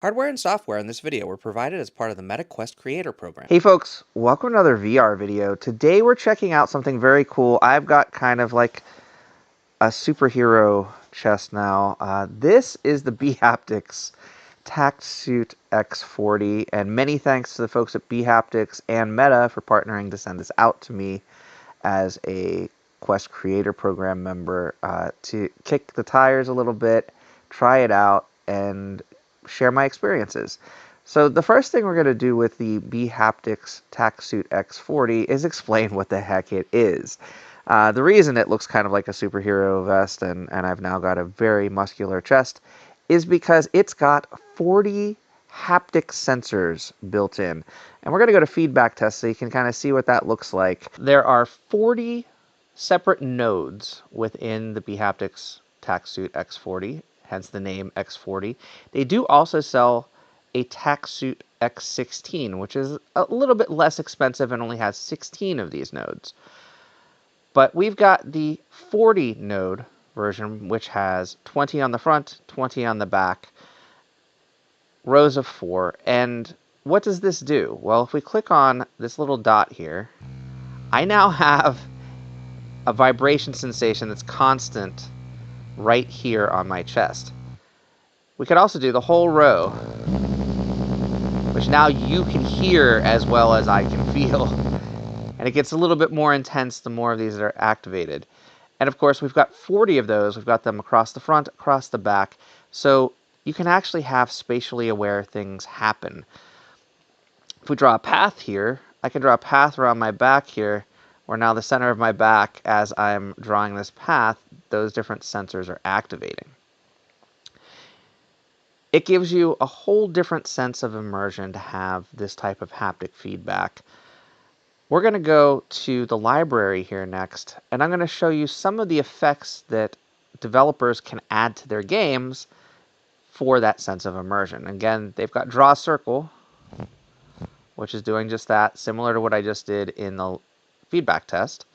Hardware and software in this video were provided as part of the MetaQuest Creator Program. Hey folks, welcome to another VR video. Today we're checking out something very cool. I've got kind of like a superhero chest now. This is the bHaptics Tactsuit X40, and many thanks to the folks at bHaptics and Meta for partnering to send this out to me as a Quest Creator Program member to kick the tires a little bit, try it out, and share my experiences. So the first thing we're going to do with the bHaptics Tactsuit X40 is explain what the heck it is. The reason it looks kind of like a superhero vest and I've now got a very muscular chest is because it's got 40 haptic sensors built in. And we're going to go to feedback test so you can kind of see what that looks like. There are 40 separate nodes within the bHaptics Tactsuit X40, hence the name X40. They do also sell a Tactsuit X16, which is a little bit less expensive and only has 16 of these nodes. But we've got the 40 node version, which has 20 on the front, 20 on the back, rows of 4. And what does this do? Well, if we click on this little dot here, I now have a vibration sensation that's constant right here on my chest. We could also do the whole row, which now you can hear as well as I can feel. And it gets a little bit more intense the more of these are activated. And of course, we've got 40 of those. We've got them across the front, across the back. So you can actually have spatially aware things happen. If we draw a path here, I can draw a path around my back here, where now the center of my back, as I'm drawing this path, those different sensors are activating. It gives you a whole different sense of immersion to have this type of haptic feedback. We're going to go to the library here next, and I'm going to show you some of the effects that developers can add to their games for that sense of immersion. Again, they've got Draw Circle, which is doing just that, similar to what I just did in the feedback test.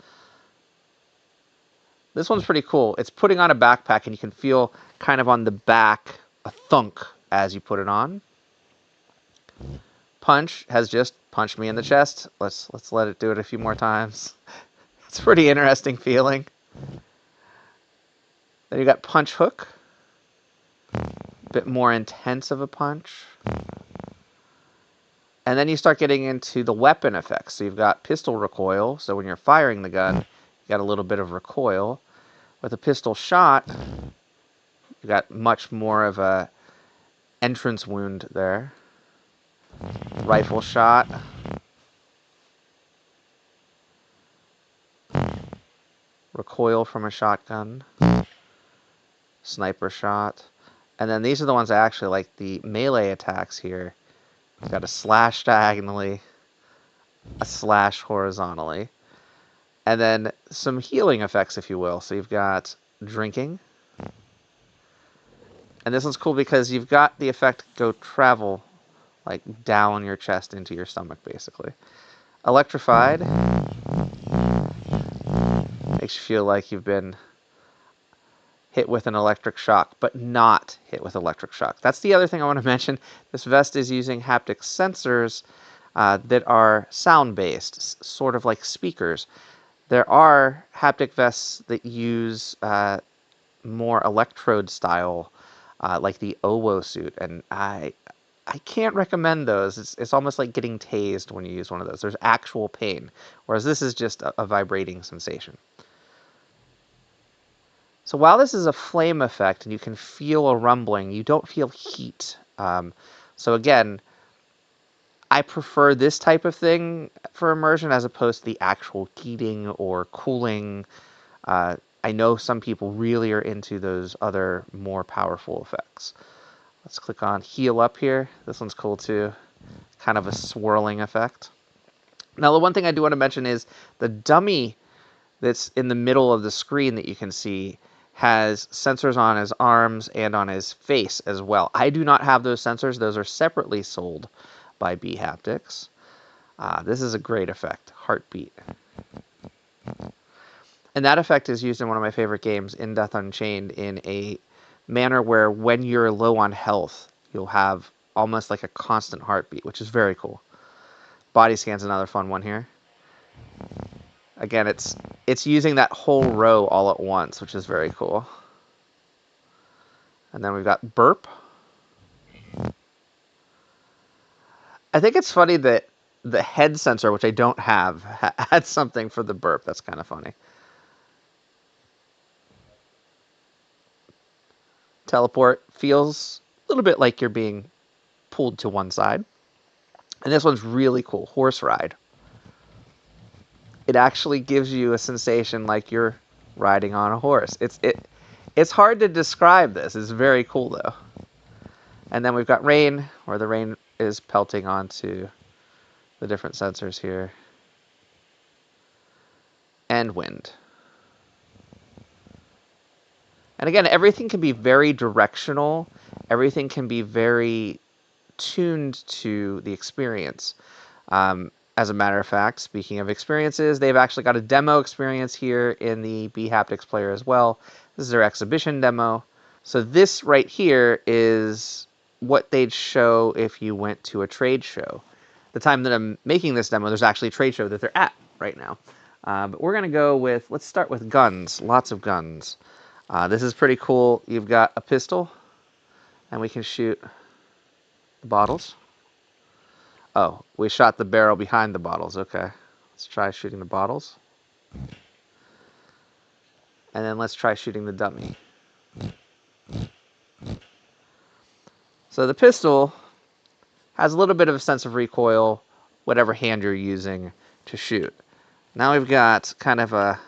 This one's pretty cool. It's putting on a backpack, and you can feel kind of on the back a thunk as you put it on. Punch has just punched me in the chest. Let's let it do it a few more times. It's a pretty interesting feeling. Then you got punch hook. A bit more intense of a punch. And then you start getting into the weapon effects. So you've got pistol recoil. So when you're firing the gun, you got a little bit of recoil. With a pistol shot, you got much more of a entrance wound there. Rifle shot. Recoil from a shotgun. Sniper shot. And then these are the ones I actually like, the melee attacks here. You've got a slash diagonally, a slash horizontally, and then some healing effects, if you will. So you've got drinking. And this one's cool because you've got the effect go travel like down your chest into your stomach, basically. Electrified. Makes you feel like you've been hit with an electric shock, but not hit with electric shock. That's the other thing I want to mention. This vest is using haptic sensors that are sound-based, sort of like speakers. There are haptic vests that use more electrode style, like the OWO suit, and I can't recommend those. It's almost like getting tased when you use one of those. There's actual pain, whereas this is just a vibrating sensation. So while this is a flame effect and you can feel a rumbling, you don't feel heat. So again, I prefer this type of thing for immersion as opposed to the actual heating or cooling. I know some people really are into those other more powerful effects. Let's click on heal up here. This one's cool too. Kind of a swirling effect. Now the one thing I do want to mention is the dummy that's in the middle of the screen that you can see has sensors on his arms and on his face as well. I do not have those sensors. Those are separately sold by bHaptics. This is a great effect, heartbeat. And that effect is used in one of my favorite games, In Death Unchained, in a manner where when you're low on health, you'll have almost like a constant heartbeat, which is very cool. Body scan's another fun one here. Again, it's using that whole row all at once, which is very cool. And then we've got burp. I think it's funny that the head sensor, which I don't have, had something for the burp. That's kind of funny. Teleport feels a little bit like you're being pulled to one side. And this one's really cool, horse ride. It actually gives you a sensation like you're riding on a horse. It's hard to describe this. It's very cool though. And then we've got rain, where the rain is pelting onto the different sensors here. And wind. And again, everything can be very directional. Everything can be very tuned to the experience. As a matter of fact, speaking of experiences, they've actually got a demo experience here in the bHaptics player as well. This is their exhibition demo. So this right here is what they'd show if you went to a trade show. The time that I'm making this demo, there's actually a trade show that they're at right now. But we're going to go with, let's start with guns. Lots of guns. This is pretty cool. You've got a pistol, and we can shoot the bottles. Oh, we shot the barrel behind the bottles. Okay. Let's try shooting the bottles. And then let's try shooting the dummy. So the pistol has a little bit of a sense of recoil, whatever hand you're using to shoot. Now we've got kind of a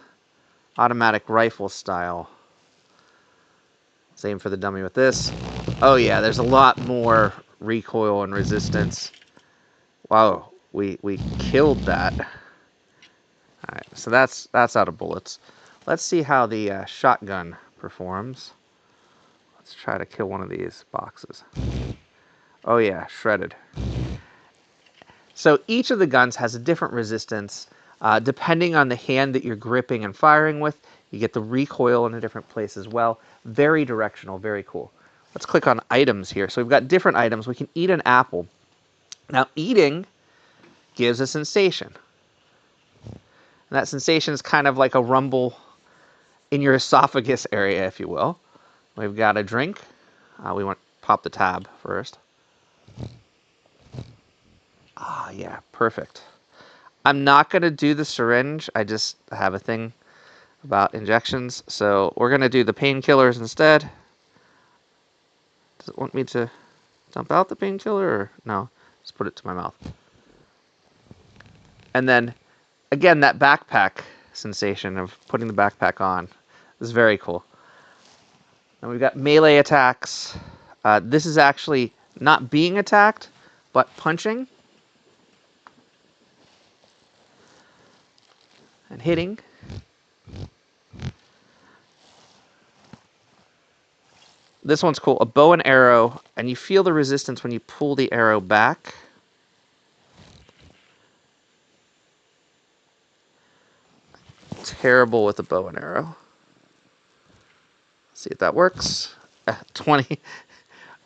automatic rifle style. Same for the dummy with this. Oh yeah, there's a lot more recoil and resistance. Wow, we killed that. Alright, so that's out of bullets. Let's see how the shotgun performs. Let's try to kill one of these boxes. Oh yeah, shredded. So each of the guns has a different resistance. Depending on the hand that you're gripping and firing with, you get the recoil in a different place as well. Very directional, very cool. Let's click on items here. So we've got different items. We can eat an apple. Now, eating gives a sensation. And that sensation is kind of like a rumble in your esophagus area, if you will. We've got a drink. We want to pop the tab first. Ah, yeah, perfect. I'm not going to do the syringe. I just have a thing about injections. So we're going to do the painkillers instead. Does it want me to dump out the painkiller or no? Just put it to my mouth. And then, again, that backpack sensation of putting the backpack on is very cool. And we've got melee attacks. This is actually not being attacked, but punching and hitting. This one's cool. A bow and arrow, and you feel the resistance when you pull the arrow back. Terrible with a bow and arrow. See if that works. 20.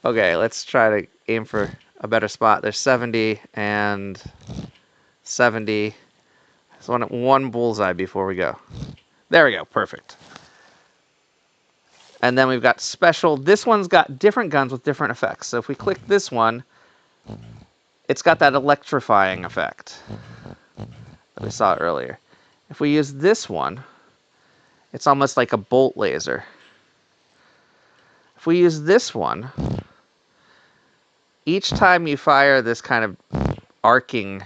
Okay, let's try to aim for a better spot. There's 70 and 70. So I want one bullseye before we go. There we go. Perfect. And then we've got special. This one's got different guns with different effects. So if we click this one, it's got that electrifying effect that we saw earlier. If we use this one, it's almost like a bolt laser. If we use this one, each time you fire this kind of arcing,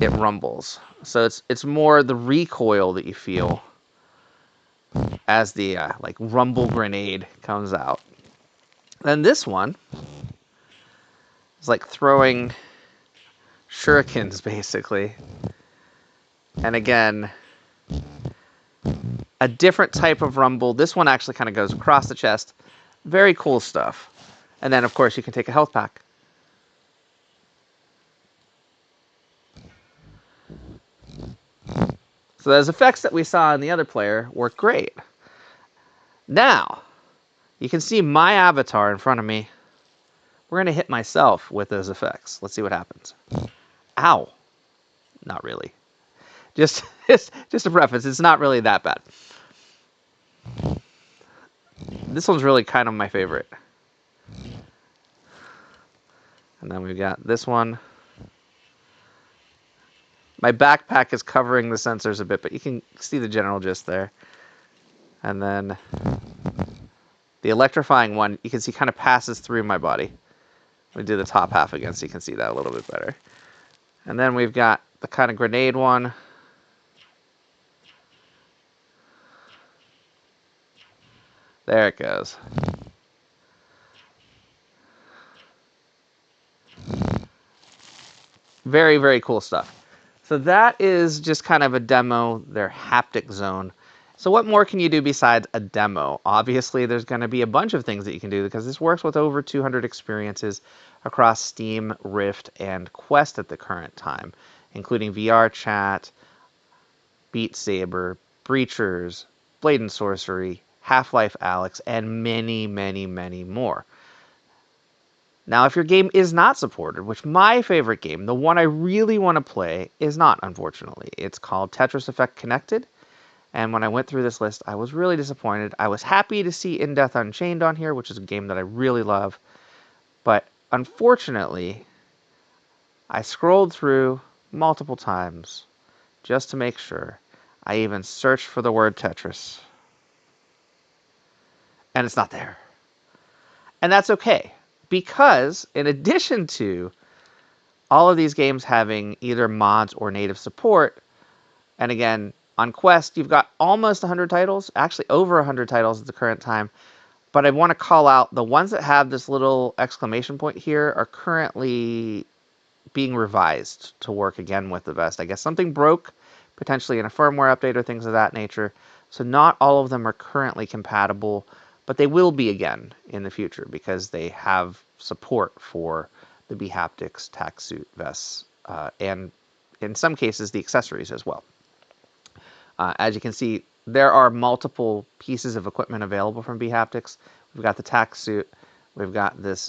it rumbles. So it's more the recoil that you feel as the like rumble grenade comes out. Then this one is like throwing shurikens basically. And again, a different type of rumble. This one actually kind of goes across the chest. Very cool stuff. And then of course you can take a health pack. So those effects that we saw in the other player work great. Now, you can see my avatar in front of me we're going to hit myself with those effects. Let's see what happens. Ow. Not really. Just a preface, it's not really that bad. This one's really kind of my favorite. And then we've got this one. My backpack is covering the sensors a bit, but you can see the general gist there. And then the electrifying one, you can see kind of passes through my body. We do the top half again so you can see that a little bit better. And then we've got the kind of grenade one. There it goes. Very, very cool stuff. So that is just kind of a demo, their haptic zone. So what more can you do besides a demo? Obviously, there's going to be a bunch of things that you can do because this works with over 200 experiences across Steam, Rift, and Quest at the current time, including VR Chat, Beat Saber, Breachers, Blade and Sorcery, Half-Life Alyx, and many, many, many more. Now, if your game is not supported, which my favorite game, the one I really want to play, is not, unfortunately. It's called Tetris Effect Connected. And when I went through this list, I was really disappointed. I was happy to see In Death Unchained on here, which is a game that I really love. But unfortunately, I scrolled through multiple times just to make sure. I even searched for the word Tetris. And it's not there. And that's okay. Because in addition to all of these games having either mods or native support, and again, on Quest, you've got almost 100 titles, actually over 100 titles at the current time, but I want to call out the ones that have this little exclamation point here are currently being revised to work again with the Vest. I guess something broke, potentially in a firmware update or things of that nature, so not all of them are currently compatible, but they will be again in the future because they have support for the bHaptics Tactsuit vests, and in some cases the accessories as well. As you can see, there are multiple pieces of equipment available from bHaptics. We've got the Tactsuit, we've got this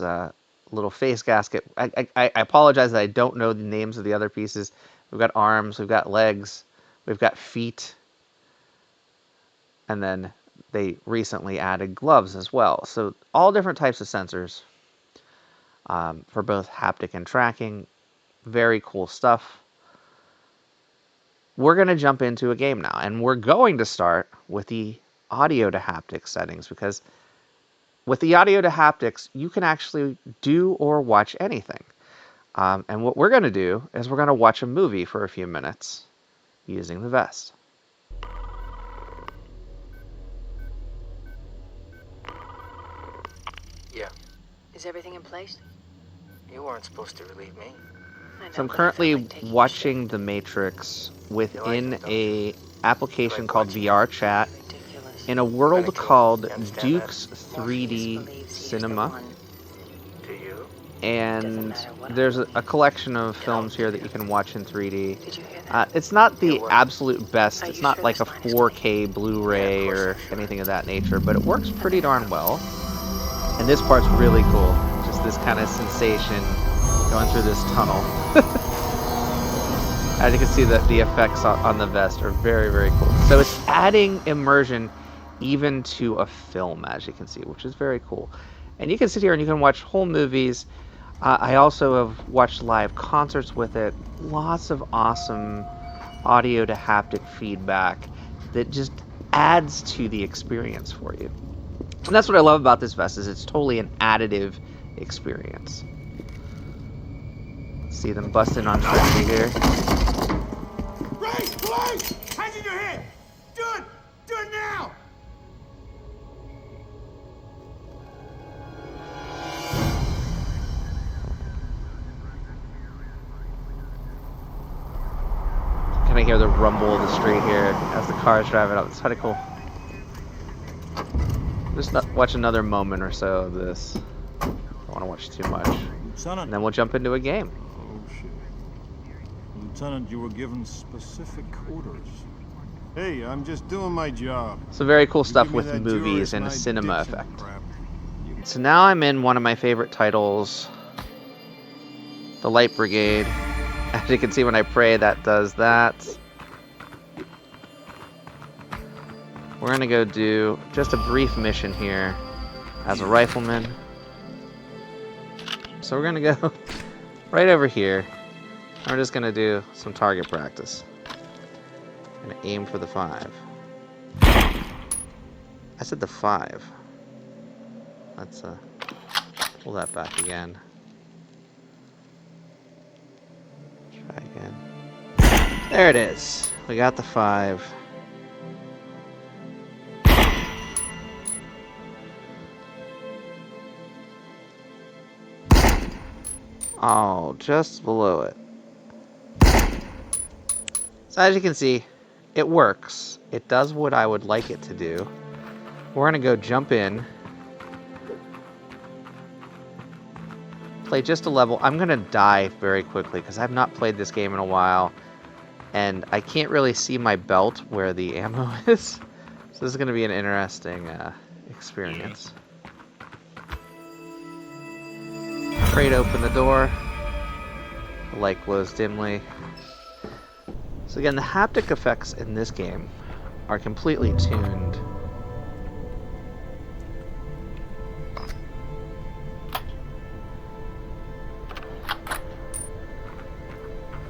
little face gasket. I apologize that I don't know the names of the other pieces. We've got arms, we've got legs, we've got feet, and then they recently added gloves as well. So all different types of sensors for both haptic and tracking. Very cool stuff. We're going to jump into a game now, and we're going to start with the audio to haptics settings, because with the audio to haptics, you can actually do or watch anything. And what we're going to do is we're going to watch a movie for a few minutes using the vest. Yeah. Is everything in place? You weren't supposed to relieve me. I know, So I'm but I felt currently like taking a watching shit. The Matrix within don't a application like called watching VR Chat Ridiculous. in a world Really cool. called You understand Duke's Morpheus 3D believes he is the Cinema. one. Do you? And matter what I there's a believe. collection of films here that you can watch in 3D. Did you hear that? It's not the Yeah, what? absolute best. Are It's you not sure like a this line is 4K Blu-ray Yeah, of course or I'm sure. anything of that nature, but it works pretty darn well. And this part's really cool. Just this kind of sensation going through this tunnel. As you can see, the effects on the vest are very, very cool. So it's adding immersion even to a film, as you can see, which is very cool. And you can sit here and you can watch whole movies. I also have watched live concerts with it. Lots of awesome audio to haptic feedback that just adds to the experience for you. And that's what I love about this vest, is it's totally an additive experience. See them busting on Trinity here. Race! Police! Hands in your head! Do it! Do it now! Kind of hear the rumble of the street here as the car's driving up. It's kind of cool. Just watch another moment or so of this. Don't want to watch too much. And Lieutenant. then we'll jump into a game. Oh, shit. Lieutenant, you were given specific orders. Hey, I'm just doing my job. So very cool You stuff give me with that movies Juris and a and I cinema ditch it, effect. crap. So now I'm in one of my favorite titles the Light Brigade. As you can see, when I pray, that does that. We're gonna go do just a brief mission here as a rifleman. So we're gonna go right over here. We're just gonna do some target practice. Gonna aim for the 5. I said the 5. Let's pull that back again. Try again. There it is. We got the 5. Oh, just below it. So as you can see, it works. It does what I would like it to do. We're gonna go jump in. Play just a level. I'm gonna die very quickly because I've not played this game in a while. And I can't really see my belt where the ammo is. So this is gonna be an interesting experience. Pray to open the door. The light glows dimly. So again, the haptic effects in this game are completely tuned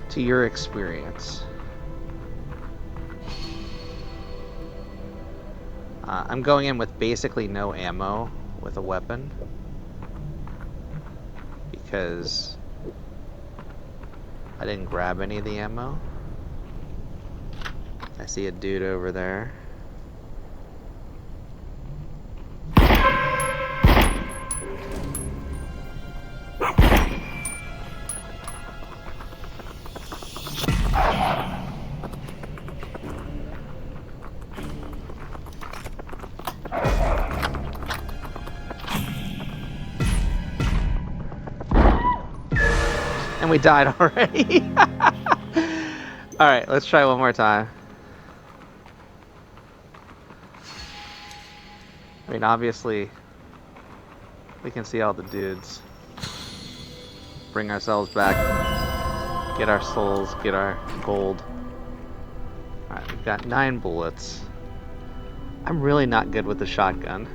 to your experience. I'm going in with basically no ammo with a weapon because I didn't grab any of the ammo. I see a dude over there. And we died already. Alright, let's try one more time. I mean, obviously, we can see all the dudes. Bring ourselves back. Get our souls, get our gold. Alright, we've got 9 bullets. I'm really not good with the shotgun.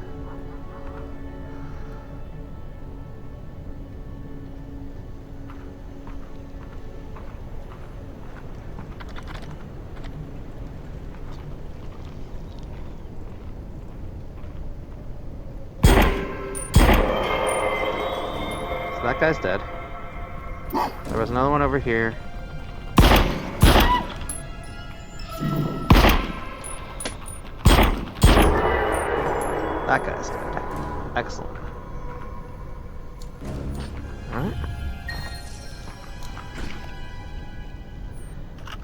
That guy's dead. There was another one over here. That guy's dead. Excellent. Alright.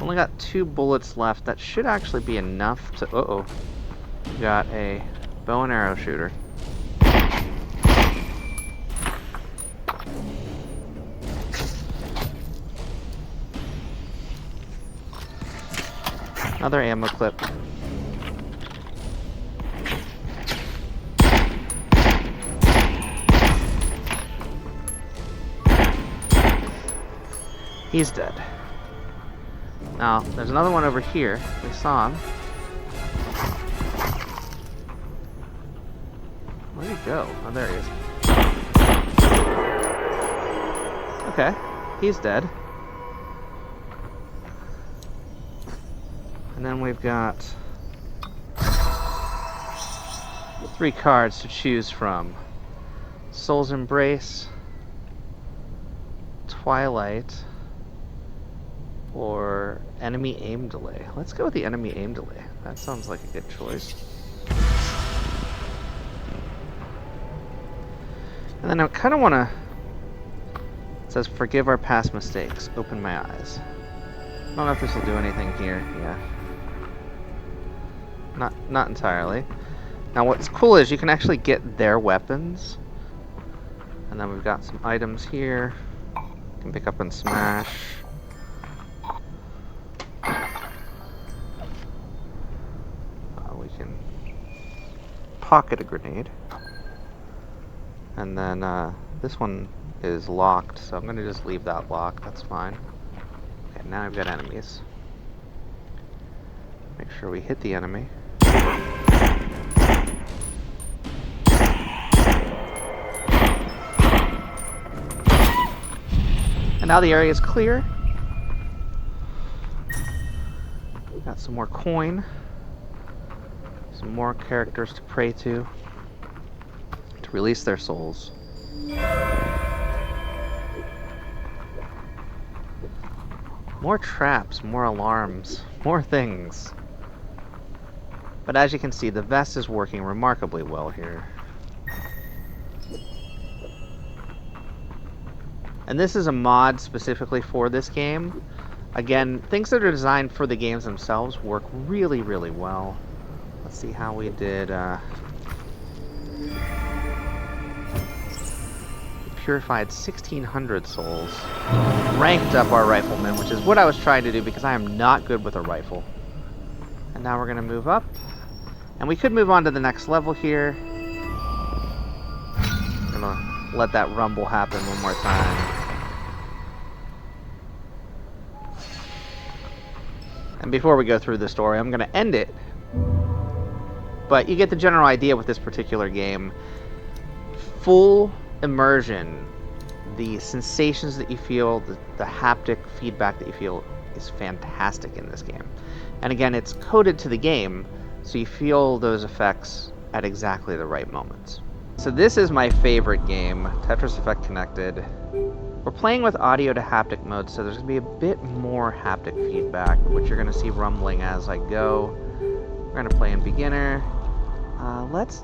Only got 2 bullets left. That should actually be enough to... Uh-oh. Got a bow and arrow shooter. Another ammo clip. He's dead. Now, there's another one over here. We saw him. Where'd he go? Oh, there he is. Okay, he's dead. And then we've got 3 cards to choose from. Soul's Embrace, Twilight, or Enemy Aim Delay. Let's go with the Enemy Aim Delay. That sounds like a good choice. And then I kind of want to... It says, forgive our past mistakes. Open my eyes. I don't know if this will do anything here. Yeah. Not entirely. Now what's cool is you can actually get their weapons. And then we've got some items here. You can pick up and smash. We can pocket a grenade. And then this one is locked, so I'm going to just leave that locked. That's fine. Okay, now I've got enemies. Make sure we hit the enemy. And now the area is clear. Got some more coin. Some more characters to pray to release their souls. More traps, more alarms, more things. But as you can see, the vest is working remarkably well here. And this is a mod specifically for this game. Again, things that are designed for the games themselves work really, really well. Let's see how we did. Purified 1,600 souls. Ranked up our rifleman, which is what I was trying to do because I am not good with a rifle. And now we're going to move up. And we could move on to the next level here. I'm going to let that rumble happen one more time. And before we go through the story, I'm going to end it. But you get the general idea with this particular game. Full immersion, the sensations that you feel, the haptic feedback that you feel is fantastic in this game. And again, it's coded to the game, so you feel those effects at exactly the right moments. So this is my favorite game, Tetris Effect Connected. We're playing with audio to haptic mode, so there's going to be a bit more haptic feedback, which you're going to see rumbling as I go. We're going to play in beginner. Let's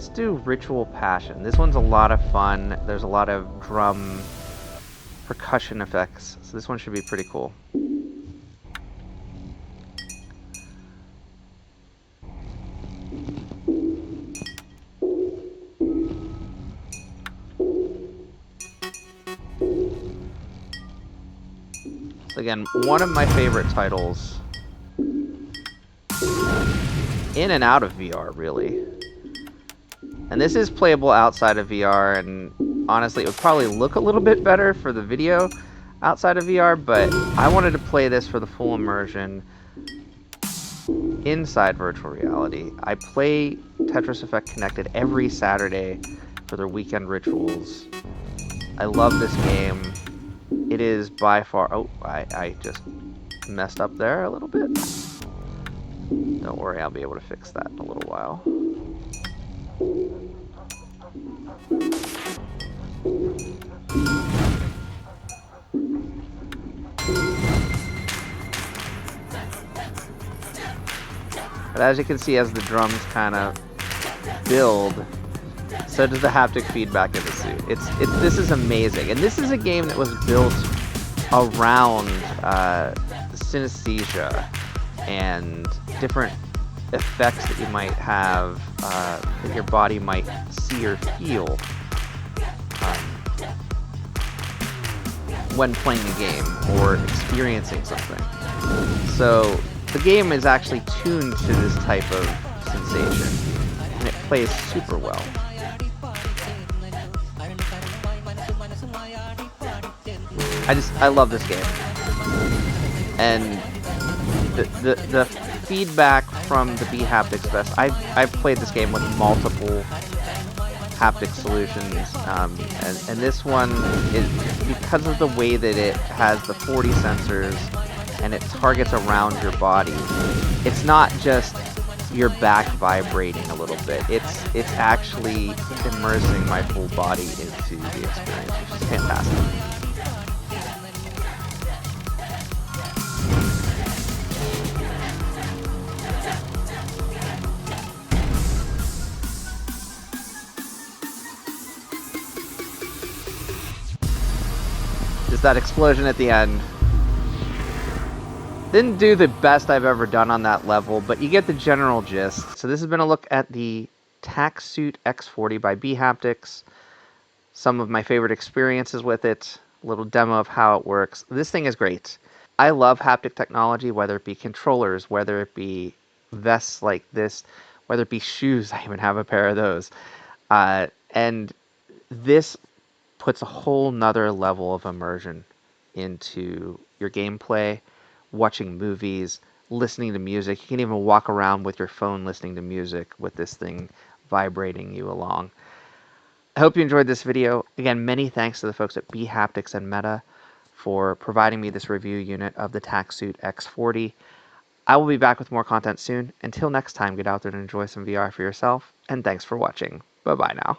do Ritual Passion. This one's a lot of fun. There's a lot of drum percussion effects, so this one should be pretty cool. So again, one of my favorite titles in and out of VR, really. And this is playable outside of VR, and honestly, it would probably look a little bit better for the video outside of VR, but I wanted to play this for the full immersion inside virtual reality. I play Tetris Effect Connected every Saturday for their weekend rituals. I love this game. It is by far... Oh, I just messed up there a little bit. Don't worry, I'll be able to fix that in a little while. But as you can see, as the drums kind of build, so does the haptic feedback in the suit. This is amazing, and this is a game that was built around the synesthesia and different effects that you might have, that your body might see or feel when playing a game or experiencing something. So the game is actually tuned to this type of sensation, and it plays super well. I love this game. And the feedback from the bHaptics vest, I've played this game with multiple haptic solutions, and this one is, because of the way that it has the 40 sensors and it targets around your body, it's not just your back vibrating a little bit, it's actually immersing my full body into the experience, which is fantastic. Just that explosion at the end. Didn't do the best I've ever done on that level, but you get the general gist. So this has been a look at the Tactsuit X40 by bHaptics. Some of my favorite experiences with it. A little demo of how it works. This thing is great. I love haptic technology, whether it be controllers, whether it be vests like this, whether it be shoes. I even have a pair of those. And this puts a whole nother level of immersion into your gameplay, watching movies, listening to music. You can even walk around with your phone listening to music with this thing vibrating you along. I hope you enjoyed this video. Again, many thanks to the folks at bHaptics and Meta for providing me this review unit of the Tactsuit X40. I will be back with more content soon. Until next time, get out there and enjoy some VR for yourself, and thanks for watching. Bye-bye now.